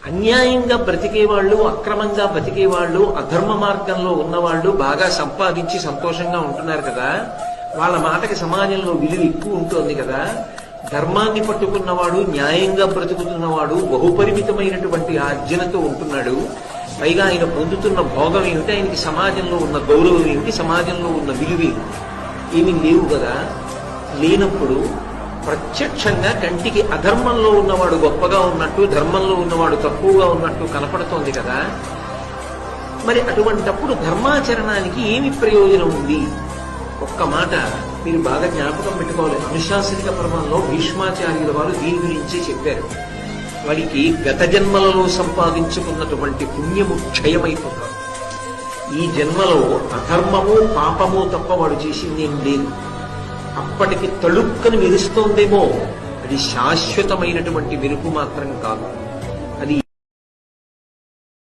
అన్యాయంగా బ్రతికేవాళ్ళు, అక్రమంగా బ్రతికేవాళ్ళు, అధర్మ మార్గంలో ఉన్నవాళ్ళు బాగా సంపాదించి సంతోషంగా ఉంటున్నారు కదా, వాళ్ళ మాటకి సమాజంలో విలువ ఎక్కువ ఉంటుంది కదా. ధర్మాన్ని పట్టుకున్నవాడు, న్యాయంగా బ్రతుకుతున్నవాడు బహుపరిమితమైనటువంటి ఆర్జనతో ఉంటున్నాడు. పైగా ఆయన పొందుతున్న భోగం ఏమిటి, ఆయనకి సమాజంలో ఉన్న గౌరవం ఏమిటి, సమాజంలో ఉన్న విలువ ఏమి లేవు కదా. లేనప్పుడు ప్రత్యక్షంగా కంటికి అధర్మంలో ఉన్నవాడు గొప్పగా ఉన్నట్టు, ధర్మంలో ఉన్నవాడు తక్కువగా ఉన్నట్టు కనపడుతోంది కదా. మరి అటువంటప్పుడు ధర్మాచరణానికి ఏమి ప్రయోజనం ఉంది? ఒక్క మాట మీరు బాగా జ్ఞాపకం పెట్టుకోవాలి. అనుశాసనిక పర్వంలో భీష్మాచార్యుల వారు దీని గురించే చెప్పారు. వాడికి గత జన్మలలో సంపాదించుకున్నటువంటి పుణ్యము క్షయమైపోతారు. ఈ జన్మలో అధర్మము పాపము తప్ప వాడు చేసిందేం లేదు. అప్పటికి తళుక్కని మెరుస్తోందేమో, అది శాశ్వతమైనటువంటి మెరుపు మాత్రం కాదు.